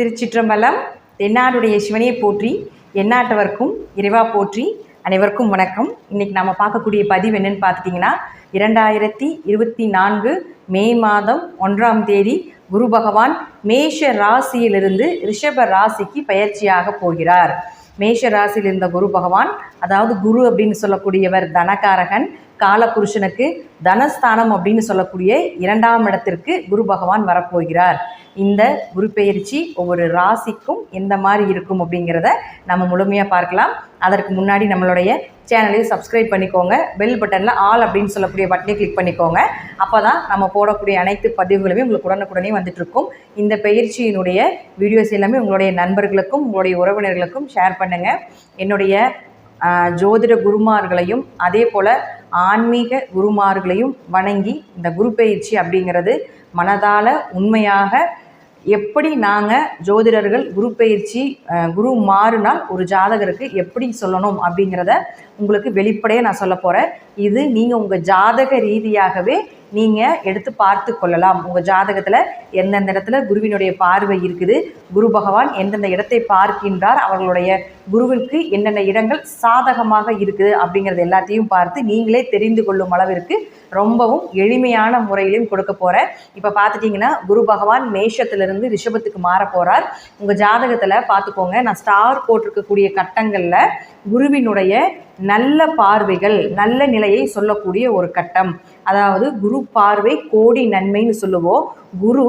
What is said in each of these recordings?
திருச்சிற்றம்பலம். தென்னாடுடைய சிவனையை போற்றி, எந்நாட்டவர்க்கும் இறைவா போற்றி. அனைவருக்கும் வணக்கம். இன்றைக்கி நம்ம பார்க்கக்கூடிய பதிவு என்னென்னு பார்த்துட்டிங்கன்னா, 2024 மே மாதம் 1ஆம் தேதி குரு பகவான் மேஷ ராசியிலிருந்து ரிஷப ராசிக்கு பயிற்சியாக போகிறார். மேஷ ராசியில் இருந்த குரு பகவான், அதாவது குரு அப்படின்னு சொல்லக்கூடியவர் தனகாரகன், காலபுருஷனுக்கு தனஸ்தானம் அப்படின்னு சொல்லக்கூடிய 2ஆம் இடத்திற்கு குரு பகவான் வரப்போகிறார். இந்த குரு பெயர்ச்சி ஒவ்வொரு ராசிக்கும் எந்த மாதிரி இருக்கும் அப்படிங்கிறத நம்ம முழுமையாக பார்க்கலாம். அதற்கு முன்னாடி நம்மளுடைய சேனலையும் சப்ஸ்கிரைப் பண்ணிக்கோங்க. பெல் பட்டனில் ஆல் அப்படின்னு சொல்லக்கூடிய பட்டனை கிளிக் பண்ணிக்கோங்க. அப்போ தான் நம்ம போடக்கூடிய அனைத்து பதிவுகளுமே உங்களுக்கு உடனுக்குடனே வந்துட்டுருக்கும். இந்த பயிற்சியினுடைய வீடியோஸ் எல்லாமே உங்களுடைய நண்பர்களுக்கும் உங்களுடைய உறவினர்களுக்கும் ஷேர் பண்ணுங்கள். என்னுடைய ஜோதிட குருமார்களையும் அதே போல் ஆன்மீக குருமார்களையும் வணங்கி, இந்த குரு பயிற்சி அப்படிங்கிறது மனதால் உண்மையாக எப்படி நாங்கள் ஜோதிடர்கள் குரு பயிற்சி குரு மாறினால் ஒரு ஜாதகருக்கு எப்படி சொல்லணும் அப்படிங்கிறத உங்களுக்கு வெளிப்படையாக நான் சொல்ல போகிறேன். இது நீங்கள் உங்கள் ஜாதக ரீதியாகவே நீங்கள் எடுத்து பார்த்து கொள்ளலாம். உங்கள் ஜாதகத்தில் எந்தெந்த இடத்துல குருவினுடைய பார்வை இருக்குது, குரு பகவான் எந்தெந்த இடத்தை பார்க்கின்றார், அவர்களுடைய குருவிற்கு என்னென்ன இடங்கள் சாதகமாக இருக்குது அப்படிங்கிறது எல்லாத்தையும் பார்த்து நீங்களே தெரிந்து கொள்ளும் அளவிற்கு ரொம்பவும் எளிமையான முறையிலையும் கொடுக்க போகிறேன். இப்போ பார்த்துட்டிங்கன்னா, குரு பகவான் மேஷத்திலிருந்து ரிஷபத்துக்கு மாற போகிறார். உங்கள் ஜாதகத்தில் பார்த்துக்கோங்க, நான் ஸ்டார் போட்டிருக்கக்கூடிய கட்டங்களில் குருவினுடைய நல்ல பார்வைகள், நல்ல நிலையை சொல்லக்கூடிய ஒரு கட்டம். அதாவது குரு பார்வை கோடி நன்மைன்னு சொல்லுவோம். குரு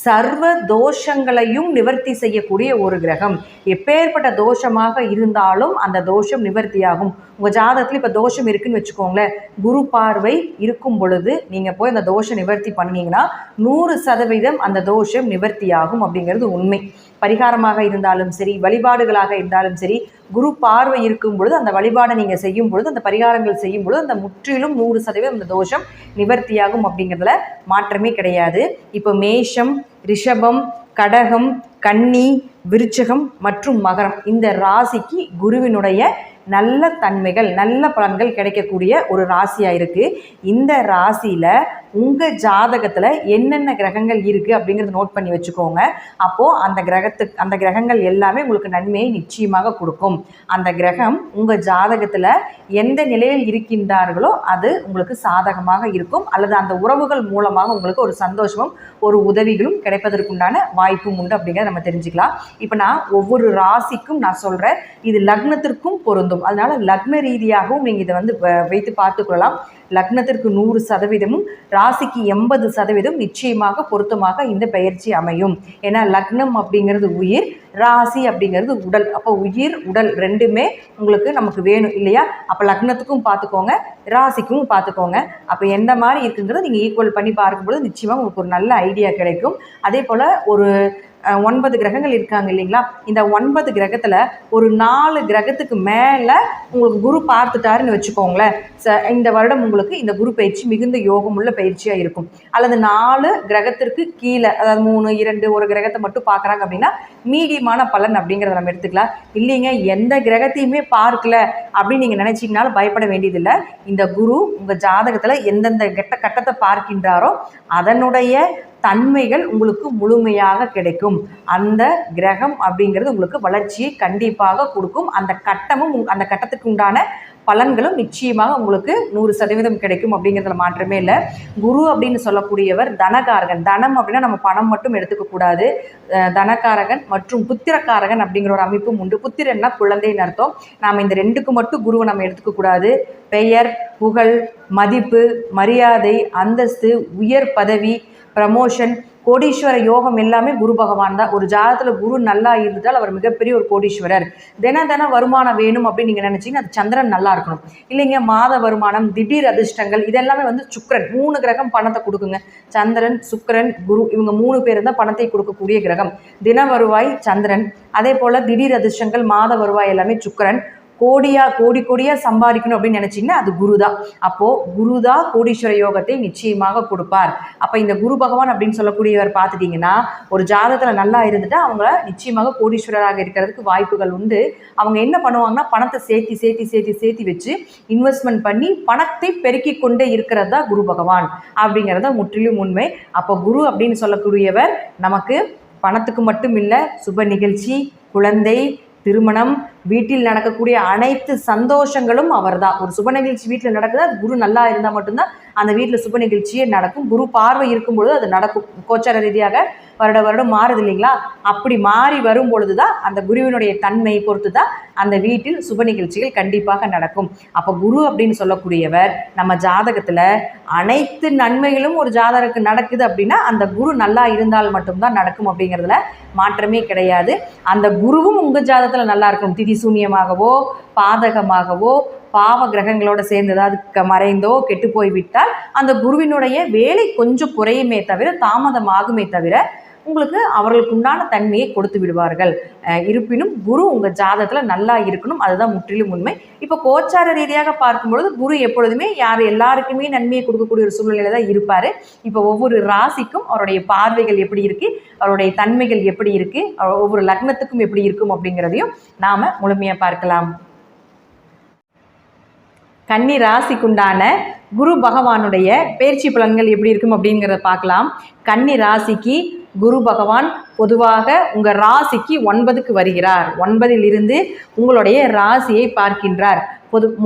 சர்வ தோஷங்களையும் நிவர்த்தி செய்யக்கூடிய ஒரு கிரகம். எப்பேற்பட்ட தோஷமாக இருந்தாலும் அந்த தோஷம் நிவர்த்தியாகும். உங்கள் ஜாதகத்தில் இப்போ தோஷம் இருக்குன்னு வச்சுக்கோங்களேன், குரு பார்வை இருக்கும் பொழுது நீங்கள் போய் அந்த தோஷம் நிவர்த்தி பண்ணிங்கன்னா 100% அந்த தோஷம் நிவர்த்தியாகும் அப்படிங்கிறது உண்மை. பரிகாரமாக இருந்தாலும் சரி, வழிபாடுகளாக இருந்தாலும் சரி, குரு பார்வை இருக்கும் பொழுது அந்த வழிபாடை நீங்கள் செய்யும் பொழுது, அந்த பரிகாரங்கள் செய்யும் பொழுது அந்த முற்றிலும் 100% அந்த தோஷம் நிவர்த்தியாகும் அப்படிங்கிறதுல மாற்றமே கிடையாது. இப்போ மேஷம், ரிஷபம், கடகம், கன்னி, விருச்சகம் மற்றும் மகரம், இந்த ராசிக்கு குருவினுடைய நல்ல தன்மைகள், நல்ல பலன்கள் கிடைக்கக்கூடிய ஒரு ராசியாக இருக்குது. இந்த ராசியில் உங்கள் ஜாதகத்தில் என்னென்ன கிரகங்கள் இருக்குது அப்படிங்கிறத நோட் பண்ணி வச்சுக்கோங்க. அப்போது அந்த கிரகங்கள் எல்லாமே உங்களுக்கு நன்மையை நிச்சயமாக கொடுக்கும். அந்த கிரகம் உங்கள் ஜாதகத்தில் எந்த நிலையில் இருக்கின்றார்களோ அது உங்களுக்கு சாதகமாக இருக்கும், அல்லது அந்த உறவுகள் மூலமாக உங்களுக்கு ஒரு சந்தோஷமும் ஒரு உதவிகளும் கிடைப்பதற்குண்டான வாய்ப்பும் உண்டு அப்படிங்கிறத நம்ம தெரிஞ்சுக்கலாம். இப்போ நான் ஒவ்வொரு ராசிக்கும் நான் சொல்கிறேன், இது லக்னத்திற்கும் பொருந்தும். அதனால லக்ன ரீதியாகவும் நீங்கள் இதை வைத்து பார்த்துக்கொள்ளலாம். லக்னத்திற்கு 100%, ராசிக்கு 80% நிச்சயமாக பொருத்தமாக இந்த பயிற்சி அமையும். ஏன்னா லக்னம் அப்படிங்கிறது உயிர், ராசி அப்படிங்கிறது உடல். அப்போ உயிர் உடல் ரெண்டுமே நமக்கு வேணும் இல்லையா? அப்போ லக்னத்துக்கும் பார்த்துக்கோங்க, ராசிக்கும் பார்த்துக்கோங்க. அப்போ எந்த மாதிரி இருக்குங்கிறத நீங்கள் ஈக்குவல் பண்ணி பார்க்கும்போது நிச்சயமாக உங்களுக்கு ஒரு நல்ல ஐடியா கிடைக்கும். அதே போல் ஒரு 9 கிரகங்கள் இருக்காங்க இல்லைங்களா? இந்த 9 கிரகத்தில் ஒரு 4 கிரகத்துக்கு மேலே உங்களுக்கு குரு பார்த்துட்டாருன்னு வச்சுக்கோங்களேன். இந்த வருடம் உங்களுக்கு இந்த குரு பயிற்சி மிகுந்த யோகமுள்ள பயிற்சியாக இருக்கும். அல்லது 4 கிரகத்திற்கு கீழே, அதாவது 3, 2 ஒரு கிரகத்தை மட்டும் பார்க்குறாங்க அப்படின்னா மீடியமான பலன் அப்படிங்கிறத நம்ம எடுத்துக்கலாம். இல்லைங்க, எந்த கிரகத்தையுமே பார்க்கல அப்படின்னு நீங்கள் நினச்சிங்கனாலும் பயப்பட வேண்டியதில்லை. இந்த குரு உங்கள் ஜாதகத்தில் எந்தெந்த கட்டத்தை பார்க்கின்றாரோ அதனுடைய தன்மைகள் உங்களுக்கு முழுமையாக கிடைக்கும். அந்த கிரகம் அப்படிங்கிறது உங்களுக்கு வளர்ச்சியை கண்டிப்பாக கொடுக்கும். அந்த கட்டத்துக்கு உண்டான பலன்களும் நிச்சயமாக உங்களுக்கு 100% கிடைக்கும் அப்படிங்கிறதுல மாற்றமே இல்லை. குரு அப்படின்னு சொல்லக்கூடியவர் தனகாரகன். தனம் அப்படின்னா நம்ம பணம் மட்டும் எடுத்துக்கக்கூடாது. தனகாரகன் மற்றும் புத்திரக்காரகன் அப்படிங்கிற ஒரு அமைப்பும் உண்டு. புத்திரன்னா குழந்தைன்னு அர்த்தம். நாம் இந்த 2க்கு மட்டும் குருவை நம்ம எடுத்துக்கக்கூடாது. பெயர், புகழ், மதிப்பு, மரியாதை, அந்தஸ்து, உயர் பதவி, ப்ரமோஷன், கோடீஸ்வர யோகம் எல்லாமே குரு பகவான் தான். ஒரு ஜாதகத்தில் குரு நல்லா இருந்துட்டால் அவர் மிகப்பெரிய ஒரு கோடீஸ்வரர். தின வருமானம் வேணும் அப்படின்னு நீங்கள் நினச்சிங்கன்னா அது சந்திரன் நல்லா இருக்கணும். இல்லைங்க, மாத வருமானம், திடீர் அதிர்ஷ்டங்கள், இதெல்லாமே சுக்கிரன். 3 கிரகம் பணத்தை கொடுக்குங்க. சந்திரன், சுக்கிரன், குரு, இவங்க 3 பேர் தான் பணத்தை கொடுக்கக்கூடிய கிரகம். தின வருவாய் சந்திரன், அதே போல் திடீர் அதிர்ஷ்டங்கள், மாத வருவாய் எல்லாமே சுக்கிரன். கோடியாக சம்பாதிக்கணும் அப்படின்னு நினச்சிங்கன்னா அது குரு தான். அப்போது குரு தான் கோடீஸ்வர யோகத்தை நிச்சயமாக கொடுப்பார். அப்போ இந்த குரு பகவான் அப்படின்னு சொல்லக்கூடியவர் பார்த்துட்டிங்கன்னா, ஒரு ஜாதகத்தில் நல்லா இருந்துட்டு அவங்கள நிச்சயமாக கோடீஸ்வரராக இருக்கிறதுக்கு வாய்ப்புகள் உண்டு. அவங்க என்ன பண்ணுவாங்கன்னா, பணத்தை சேர்த்தி வச்சு இன்வெஸ்ட்மெண்ட் பண்ணி பணத்தை பெருக்கி கொண்டே இருக்கிறது தான் குரு பகவான் அப்படிங்கிறத முற்றிலும் உண்மை. அப்போ குரு அப்படின்னு சொல்லக்கூடியவர் நமக்கு பணத்துக்கு மட்டும் இல்லை, சுப நிகழ்ச்சி, குழந்தை, திருமணம், வீட்டில் நடக்கக்கூடிய அனைத்து சந்தோஷங்களும் அவர் தான். ஒரு சுப நிகழ்ச்சி வீட்டில் நடக்குது, அது குரு நல்லா இருந்தால் மட்டும்தான் அந்த வீட்டில் சுப நிகழ்ச்சியே நடக்கும். குரு பார்வை இருக்கும்பொழுது அது நடக்கும். கோச்சார ரீதியாக வருடம் மாறுது இல்லைங்களா? அப்படி மாறி வரும் பொழுது தான் அந்த குருவினுடைய தன்மையை பொறுத்து தான் அந்த வீட்டில் சுப நிகழ்ச்சிகள் கண்டிப்பாக நடக்கும். அப்போ குரு அப்படின்னு சொல்லக்கூடியவர் நம்ம ஜாதகத்தில் அனைத்து நன்மைகளும் ஒரு ஜாதகருக்கு நடக்குது அப்படின்னா அந்த குரு நல்லா இருந்தால் மட்டும்தான் நடக்கும் அப்படிங்கிறதுல மாற்றமே கிடையாது. அந்த குருவும் உங்கள் ஜாதகத்தில் நல்லா இருக்கும். திதி சூன்யமாகவோ பாதகமாகவோ பாவ கிரகங்களோட சேர்ந்து ஏதாவது மறைந்தோ கெட்டு போய்விட்டால் அந்த குருவினுடைய வேலை கொஞ்சம் குறையுமே தவிர, தாமதமாகுமே தவிர, உங்களுக்கு அவர்களுக்கு உண்டான தன்மையை கொடுத்து விடுவார்கள். இருப்பினும் குரு உங்கள் ஜாதகத்தில் நல்லா இருக்கணும், அதுதான் முற்றிலும் உண்மை. இப்போ கோச்சார ரீதியாக பார்க்கும்பொழுது குரு எப்பொழுதுமே எல்லாருக்குமே நன்மையை கொடுக்கக்கூடிய ஒரு சூழ்நிலையில் தான் இருப்பார். இப்போ ஒவ்வொரு ராசிக்கும் அவருடைய பார்வைகள் எப்படி இருக்குது, அவருடைய தன்மைகள் எப்படி இருக்குது, ஒவ்வொரு லக்னத்துக்கும் எப்படி இருக்கும் அப்படிங்கிறதையும் நாம் முழுமையாக பார்க்கலாம். கன்னி ராசிக்குண்டான குரு பகவானுடைய பயிற்சி பலன்கள் எப்படி இருக்கும் அப்படிங்கிறத பார்க்கலாம். கன்னி ராசிக்கு குரு பகவான் பொதுவாக உங்கள் ராசிக்கு 9க்கு வருகிறார். 9ல் இருந்து உங்களுடைய ராசியை பார்க்கின்றார்.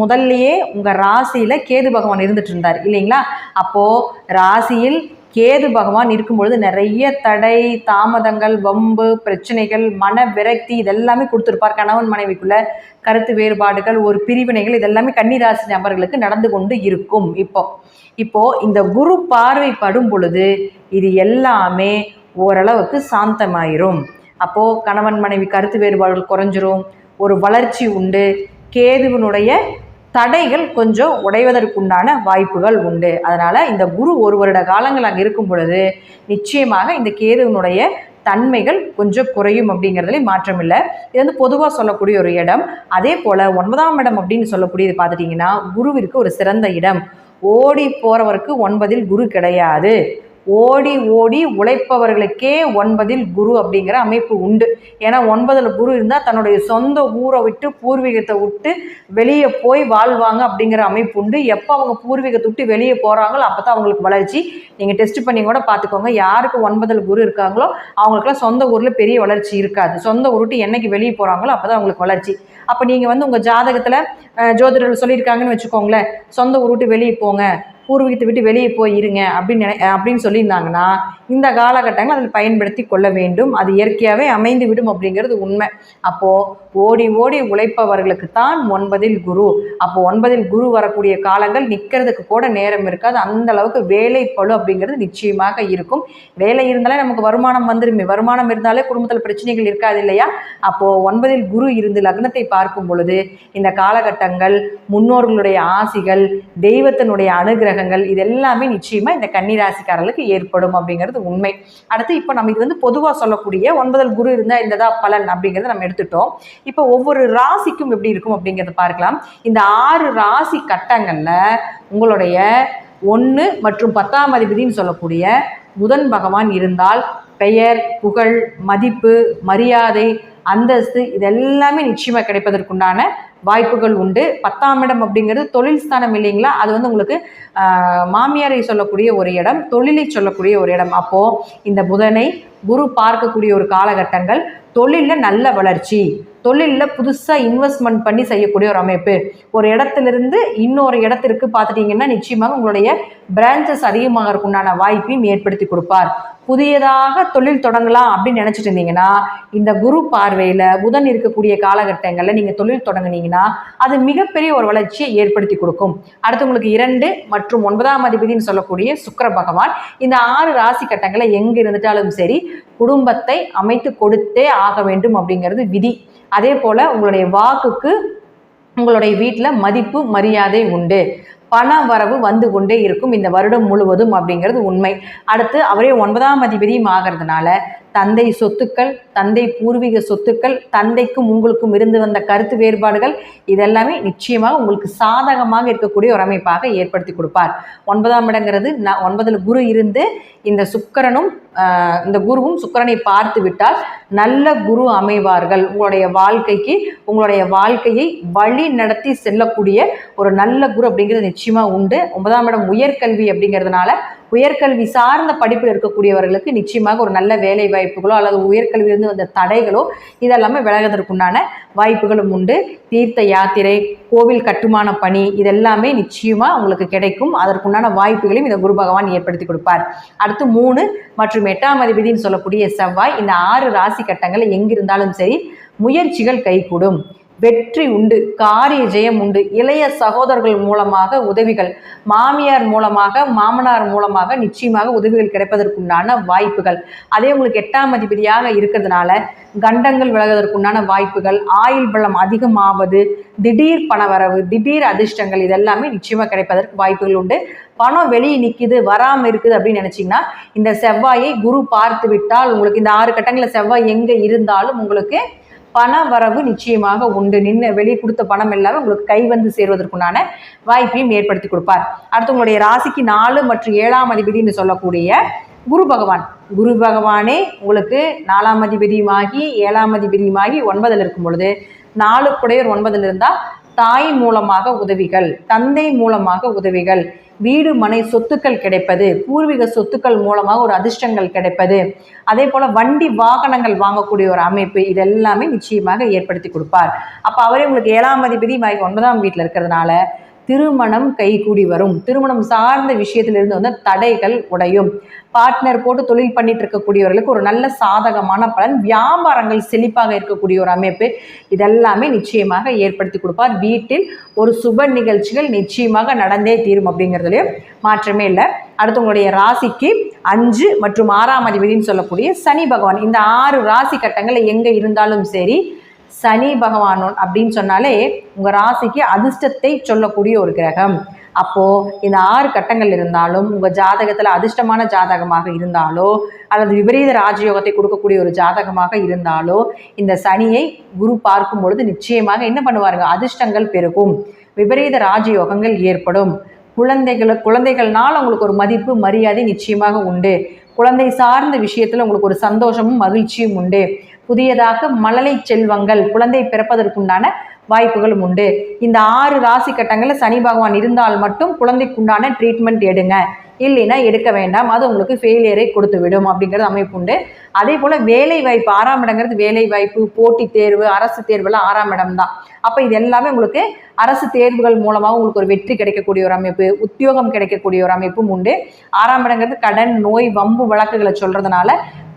முதல்லையே உங்கள் ராசியில் கேது பகவான் இருந்துட்டு இருந்தார் இல்லைங்களா? அப்போது ராசியில் கேது பகவான் இருக்கும்பொழுது நிறைய தடை, தாமதங்கள், வம்பு, பிரச்சனைகள், மன விரக்தி இதெல்லாமே கொடுத்துருப்பார். கணவன் மனைவிக்குள்ள கருத்து வேறுபாடுகள், ஒரு பிரிவினைகள் இதெல்லாமே கன்னிராசி நபர்களுக்கு நடந்து கொண்டு இருக்கும். இப்போ இந்த குரு பார்வை படும் பொழுது இது எல்லாமே ஓரளவுக்கு சாந்தமாயிரும். அப்போது கணவன் மனைவி கருத்து வேறுபாடுகள் குறைஞ்சிரும், ஒரு வளர்ச்சி உண்டு. கேதுவினுடைய தடைகள் கொஞ்சம் உடைவதற்குண்டான வாய்ப்புகள் உண்டு. அதனால் இந்த குரு ஒரு வருட காலங்கள் அங்கே இருக்கும் பொழுது நிச்சயமாக இந்த கேதுவினுடைய தன்மைகள் கொஞ்சம் குறையும் அப்படிங்கிறதுல மாற்றம் இல்லை. இது பொதுவாக சொல்லக்கூடிய ஒரு இடம். அதே போல் 9ஆம் இடம் அப்படின்னு சொல்லக்கூடியது பார்த்துட்டிங்கன்னா குருவிற்கு ஒரு சிறந்த இடம். ஓடி போகிறவருக்கு 9ல் குரு கிடையாது. ஓடி ஓடி உழைப்பவர்களுக்கே 9ல் குரு அப்படிங்கிற அமைப்பு உண்டு. ஏன்னா 9ல் குரு இருந்தால் தன்னுடைய சொந்த ஊரை விட்டு பூர்வீகத்தை விட்டு வெளியே போய் வாழ்வாங்க அப்படிங்கிற அமைப்பு உண்டு. எப்போ அவங்க பூர்வீகத்தை விட்டு வெளியே போகிறாங்களோ அப்போ தான் அவங்களுக்கு வளர்ச்சி. நீங்கள் டெஸ்ட் பண்ணி கூட பார்த்துக்கோங்க. யாருக்கு 9ல் குரு இருக்காங்களோ அவங்களுக்குலாம் சொந்த ஊரில் பெரிய வளர்ச்சி இருக்காது. சொந்த ஊர் விட்டு என்னைக்கு வெளியே போகிறாங்களோ அப்போ தான் அவங்களுக்கு வளர்ச்சி. அப்போ நீங்கள் உங்கள் ஜாதகத்தில் ஜோதிடர்கள் சொல்லியிருக்காங்கன்னு வச்சுக்கோங்களேன், சொந்த ஊர் விட்டு வெளியே போங்க, பூர்வீகத்தை விட்டு வெளியே போய் இருங்க அப்படின்னு சொல்லியிருந்தாங்கன்னா இந்த காலகட்டங்கள் அதில் பயன்படுத்தி கொள்ள வேண்டும். அது இயற்கையாகவே அமைந்து விடும் அப்படிங்கிறது உண்மை. அப்போது ஓடி ஓடி உழைப்பவர்களுக்கு தான் 9ல் குரு. அப்போது 9ல் குரு வரக்கூடிய காலங்கள் நிற்கிறதுக்கு கூட நேரம் இருக்காது. அந்த அளவுக்கு வேலை பளு அப்படிங்கிறது நிச்சயமாக இருக்கும். வேலை இருந்தாலே நமக்கு வருமானம் வந்துருமே, வருமானம் இருந்தாலே குடும்பத்தில் பிரச்சனைகள் இருக்காது இல்லையா? அப்போது 9ல் குரு இருந்து லக்னத்தை பார்க்கும் பொழுது இந்த காலகட்டங்கள் முன்னோர்களுடைய ஆசிகள், தெய்வத்தினுடைய அனுகிரகங்கள் இதெல்லாமே நிச்சயமாக இந்த கன்னிராசிக்காரர்களுக்கு ஏற்படும் அப்படிங்கிறது உண்மை. அடுத்து இப்போ நம்ம இது பொதுவாக சொல்லக்கூடிய 9ல் குரு இருந்தால் இந்த தான் பலன் அப்படிங்கிறத நம்ம எடுத்துட்டோம். இப்போ ஒவ்வொரு ராசிக்கும் எப்படி இருக்கும் அப்படிங்கிறத பார்க்கலாம். இந்த 6 ராசி கட்டங்களில் உங்களுடைய 1 மற்றும் 10ஆம் அதிபதினு சொல்லக்கூடிய புதன் பகவான் இருந்தால் பெயர், புகழ், மதிப்பு, மரியாதை, அந்தஸ்து இதெல்லாமே நிச்சயமாக கிடைப்பதற்குண்டான வாய்ப்புகள் உண்டு. 10ஆம் இடம் அப்படிங்கிறது தொழில் ஸ்தானம் இல்லைங்களா? அது உங்களுக்கு மாமியாரை சொல்லக்கூடிய ஒரு இடம், தொழிலை சொல்லக்கூடிய ஒரு இடம். அப்போது இந்த புதனை குரு பார்க்கக்கூடிய ஒரு காலகட்டங்கள் தொழிலில் நல்ல வளர்ச்சி, தொழிலில் புதுசாக இன்வெஸ்ட்மெண்ட் பண்ணி செய்யக்கூடிய ஒரு அமைப்பு. ஒரு இடத்துலேருந்து இன்னொரு இடத்திற்கு பார்த்துட்டிங்கன்னா நிச்சயமாக உங்களுடைய பிரான்ச்சஸ் அதிகமாகறதுக்குண்டான வாய்ப்பையும் ஏற்படுத்தி கொடுப்பார். புதியதாக தொழில் தொடங்கலாம் அப்படின்னு நினச்சிட்டு இருந்தீங்கன்னா இந்த குரு பார்வையில் புதன் இருக்கக்கூடிய காலகட்டங்களில் நீங்கள் தொழில் தொடங்குனீங்கன்னா அது மிகப்பெரிய ஒரு வளர்ச்சியை ஏற்படுத்தி கொடுக்கும். அடுத்து உங்களுக்கு 2 மற்றும் 9ஆம் அதிபதினு சொல்லக்கூடிய சுக்கிர பகவான் இந்த 6 ராசி கட்டங்களை எங்கே இருந்துட்டாலும் சரி குடும்பத்தை அமைத்து கொடுத்தே ஆக வேண்டும் அப்படிங்கிறது விதி. அதே போல் உங்களுடைய வாக்குக்கு உங்களுடைய வீட்டில் மதிப்பு மரியாதை உண்டு. பண வரவு வந்து கொண்டே இருக்கும் இந்த வருடம் முழுவதும் அப்படிங்கிறது உண்மை. அடுத்து அவரே 9ஆம் அதிபதியும் ஆகிறதுனால தந்தை சொத்துக்கள், தந்தை பூர்வீக சொத்துக்கள், தந்தைக்கும் உங்களுக்கும் இருந்து வந்த கருத்து வேறுபாடுகள் இதெல்லாமே நிச்சயமாக உங்களுக்கு சாதகமாக இருக்கக்கூடிய ஒரு அமைப்பாக ஏற்படுத்தி கொடுப்பார். 9ஆம் இடங்கிறது 9ல் குரு இருந்து இந்த சுக்கிரனும் இந்த குருவும் சுக்கிரனை பார்த்து விட்டால் நல்ல குரு அமைவார்கள். உங்களுடைய வாழ்க்கையை வழி நடத்தி செல்லக்கூடிய ஒரு நல்ல குரு அப்படிங்கிறது நிச்சயமாக உண்டு. 9ஆம் இடம் உயர்கல்வி அப்படிங்கிறதுனால உயர்கல்வி சார்ந்த படிப்பில் இருக்கக்கூடியவர்களுக்கு நிச்சயமாக ஒரு நல்ல வேலை வாய்ப்புகளோ அல்லது உயர்கல்வியிலிருந்து வந்த தடைகளோ இதெல்லாமே விலகுவதற்குண்டான வாய்ப்புகளும் உண்டு. தீர்த்த யாத்திரை, கோவில் கட்டுமான பணி இதெல்லாமே நிச்சயமாக உங்களுக்கு கிடைக்கும். அதற்குண்டான வாய்ப்புகளையும் இந்த குரு பகவான் ஏற்படுத்தி கொடுப்பார். அடுத்து 3 மற்றும் 8ஆம் அதிபதினு சொல்லக்கூடிய செவ்வாய் இந்த 6 ராசி கட்டங்கள் எங்கிருந்தாலும் சரி முயற்சிகள் கைகூடும், வெற்றி உண்டு, காரிய ஜெயம் உண்டு. இளைய சகோதரர்கள் மூலமாக உதவிகள், மாமியார் மூலமாக மாமனார் மூலமாக நிச்சயமாக உதவிகள் கிடைப்பதற்குண்டான வாய்ப்புகள். அதே உங்களுக்கு 8ஆம் அதிபதியாக இருக்கிறதுனால கண்டங்கள் விலகுவதற்குண்டான வாய்ப்புகள், ஆயுள் பலம் அதிகமாவது, திடீர் பணவரவு, திடீர் அதிர்ஷ்டங்கள் இதெல்லாமே நிச்சயமாக கிடைப்பதற்கு வாய்ப்புகள் உண்டு. பணம் வெளியே நிற்கிது வராமல் இருக்குது அப்படின்னு நினச்சிங்கன்னா இந்த செவ்வாயை குரு பார்த்து விட்டால் உங்களுக்கு இந்த 6 கட்டங்களில் செவ்வாய் எங்கே இருந்தாலும் உங்களுக்கு பண வரவு நிச்சயமாக உண்டு. வெளியே கொடுத்த பணம் எல்லாமே உங்களுக்கு கை வந்து சேருவதற்குண்டான வாய்ப்பையும் ஏற்படுத்தி கொடுப்பார். அடுத்து உங்களுடைய ராசிக்கு 4 மற்றும் 7ஆம் அதிபதினு சொல்லக்கூடிய குரு பகவான், குரு பகவானே உங்களுக்கு 4ஆம் அதிபதியுமாகி 7ஆம் அதிபதியுமாகி 9ல் இருக்கும் பொழுது 4 குடையர் 9ல் இருந்தால் தாய் மூலமாக உதவிகள், தந்தை மூலமாக உதவிகள், வீடு மனை சொத்துக்கள் கிடைப்பது, பூர்வீக சொத்துக்கள் மூலமாக ஒரு அதிர்ஷ்டங்கள் கிடைப்பது, அதே போல் வண்டி வாகனங்கள் வாங்கக்கூடிய ஒரு அமைப்பு இதெல்லாமே நிச்சயமாக ஏற்படுத்தி கொடுப்பார். அப்போ அவரே உங்களுக்கு 7ஆம் அதிபதி 9ஆம் வீட்டில் இருக்கிறதுனால திருமணம் கைகூடி வரும். திருமணம் சார்ந்த விஷயத்திலிருந்து வந்து தடைகள் உடையும். பார்ட்னர் போட்டு தொழில் பண்ணிட்டு இருக்கக்கூடியவர்களுக்கு ஒரு நல்ல சாதகமான பலன், வியாபாரங்கள் செழிப்பாக இருக்கக்கூடிய ஒரு அமைப்பு இதெல்லாமே நிச்சயமாக ஏற்படுத்தி கொடுப்பார். வீட்டில் ஒரு சுப நிகழ்ச்சிகள் நிச்சயமாக நடந்தே தீரும் அப்படிங்கிறதுலையும் மாற்றமே இல்லை. அடுத்து உங்களுடைய ராசிக்கு 5 மற்றும் 6ஆம் அதிபதினு சொல்லக்கூடிய சனி பகவான் இந்த 6 ராசி கட்டங்கள் எங்கே இருந்தாலும் சரி சனி பகவான் அப்படின்னு சொன்னாலே உங்கள் ராசிக்கு அதிர்ஷ்டத்தை சொல்லக்கூடிய ஒரு கிரகம். அப்போது இந்த 6 கட்டங்கள் இருந்தாலும் உங்கள் ஜாதகத்தில் அதிர்ஷ்டமான ஜாதகமாக இருந்தாலோ அல்லது விபரீத ராஜயோகத்தை கொடுக்கக்கூடிய ஒரு ஜாதகமாக இருந்தாலோ இந்த சனியை குரு பார்க்கும் பொழுது நிச்சயமாக என்ன பண்ணுவாருங்க, அதிர்ஷ்டங்கள் பெருகும், விபரீத ராஜயோகங்கள் ஏற்படும். குழந்தைகள்னால் உங்களுக்கு ஒரு மதிப்பு மரியாதை நிச்சயமாக உண்டு. குழந்தை சார்ந்த விஷயத்தில் உங்களுக்கு ஒரு சந்தோஷமும் மகிழ்ச்சியும் உண்டு. புதியதாக மழலை செல்வங்கள் குழந்தை பிறப்பதற்குண்டான வாய்ப்புகளும் உண்டு. இந்த 6 ராசி கட்டங்களில் சனி பகவான் இருந்தால் மட்டும் குழந்தைக்குண்டான ட்ரீட்மெண்ட் எடுங்க, இல்லைன்னா எடுக்க வேண்டாம், அது உங்களுக்கு ஃபெயிலியரை கொடுத்து விடும் அப்படிங்கிறது அமைப்பு உண்டு. அதே போல் வேலை வாய்ப்பு 6ஆம் இடங்கிறது வேலை வாய்ப்பு, போட்டித் தேர்வு, அரசு தேர்வுலாம் 6ஆம் இடம் தான். அப்போ இது எல்லாமே உங்களுக்கு அரசு தேர்வுகள் மூலமாக உங்களுக்கு ஒரு வெற்றி கிடைக்கக்கூடிய ஒரு அமைப்பு, உத்தியோகம் கிடைக்கக்கூடிய ஒரு அமைப்பும் உண்டு. 6ஆம் இடங்கிறது கடன், நோய், வம்பு வழக்குகளை சொல்றதுனால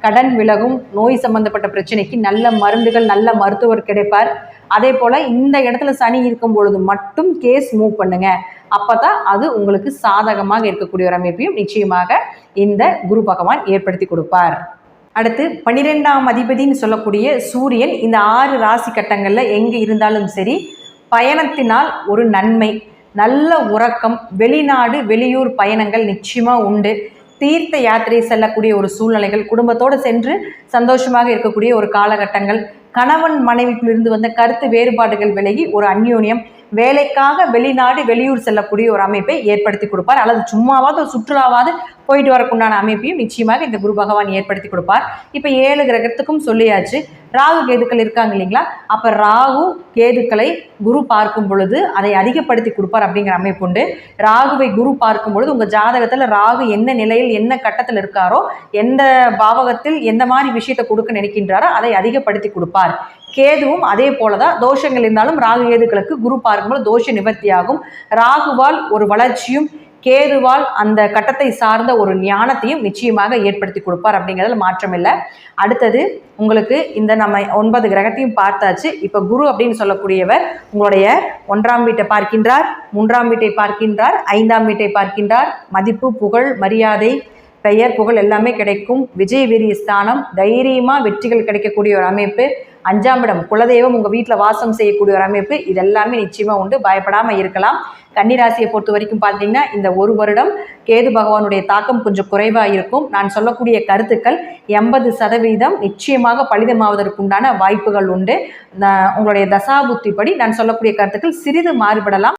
கடன் விலகும், நோய் சம்பந்தப்பட்ட பிரச்சனைக்கு நல்ல மருந்துகள், நல்ல மருத்துவர் கிடைப்பார். அதே போல் இந்த இடத்துல சனி இருக்கும் பொழுது மட்டும் கேஸ் மூவ் பண்ணுங்க, அப்போ தான் அது உங்களுக்கு சாதகமாக இருக்கக்கூடிய ஒரு அமைப்பையும் நிச்சயமாக இந்த குரு பகவான் ஏற்படுத்தி கொடுப்பார். அடுத்து 12ஆம் அதிபதினு சொல்லக்கூடிய சூரியன் இந்த 6 ராசி கட்டங்களில் எங்கே இருந்தாலும் சரி பயணத்தினால் ஒரு நன்மை, நல்ல உறக்கம், வெளிநாடு வெளியூர் பயணங்கள் நிச்சயமாக உண்டு. தீர்த்த யாத்திரை செல்லக்கூடிய ஒரு சூழ்நிலைகள், குடும்பத்தோடு சென்று சந்தோஷமாக இருக்கக்கூடிய ஒரு காலகட்டங்கள், கணவன் மனைவிக்குள்ளிருந்து வந்த கருத்து வேறுபாடுகள் விலகி ஒரு அந்யோன்யம், வேலைக்காக வெளிநாடு வெளியூர் செல்லக்கூடிய ஒரு அமைப்பை ஏற்படுத்தி கொடுப்பார். அல்லது சும்மாவாவது சுற்றுலாவாவது போயிட்டு வரக்குண்டான அமைப்பையும் நிச்சயமாக இந்த குரு பகவான் ஏற்படுத்தி கொடுப்பார். இப்போ 7 கிரகத்துக்கும் சொல்லியாச்சு. ராகு கேதுக்கள் இருக்காங்க இல்லைங்களா, அப்போ ராகு கேதுக்களை குரு பார்க்கும் பொழுது அதை அதிகப்படுத்தி கொடுப்பார் அப்படிங்கிற அமைப்பு உண்டு. ராகுவை குரு பார்க்கும் பொழுது உங்கள் ஜாதகத்தில் ராகு என்ன நிலையில் என்ன கட்டத்தில் இருக்காரோ, எந்த பாவகத்தில் எந்த மாதிரி விஷயத்தை கொடுக்க நினைக்கின்றாரோ அதை அதிகப்படுத்தி கொடுப்பார். கேதுவும் அதே போல தான், தோஷங்கள் இருந்தாலும் ராகு கேதுக்களுக்கு குரு பார்க்கும்போது தோஷ நிவர்த்தியாகும். ராகுவால் ஒரு வளர்ச்சியும், கேதுவால் அந்த கட்டத்தை சார்ந்த ஒரு ஞானத்தையும் நிச்சயமாக ஏற்படுத்தி கொடுப்பார் அப்படிங்கிறதுல மாற்றம் இல்லை. அடுத்தது உங்களுக்கு இந்த நம்ம 9 கிரகத்தையும் பார்த்தாச்சு. இப்போ குரு அப்படின்னு சொல்லக்கூடியவர் உங்களுடைய 1ஆம் வீட்டை பார்க்கின்றார், 3ஆம் வீட்டை பார்க்கின்றார், 5ஆம் வீட்டை பார்க்கின்றார். மதிப்பு, புகழ், மரியாதை, பெயர், புகழ் எல்லாமே கிடைக்கும். விஜய வீரிய ஸ்தானம், தைரியமாக வெற்றிகள் கிடைக்கக்கூடிய ஒரு அமைப்பு. 5ஆம் இடம் குலதெய்வம் உங்கள் வீட்டில் வாசம் செய்யக்கூடிய ஒரு அமைப்பு இதெல்லாமே நிச்சயமாக உண்டு, பயப்படாமல் இருக்கலாம். கன்னிராசியை பொறுத்த வரைக்கும் பார்த்தீங்கன்னா இந்த 1 வருடம் கேது பகவானுடைய தாக்கம் கொஞ்சம் குறைவாக இருக்கும். நான் சொல்லக்கூடிய கருத்துக்கள் 80% நிச்சயமாக பலிதமாவதற்குண்டான வாய்ப்புகள் உண்டு. உங்களுடைய தசாபுத்திப்படி நான் சொல்லக்கூடிய கருத்துக்கள் சிறிது மாறுபடலாம்.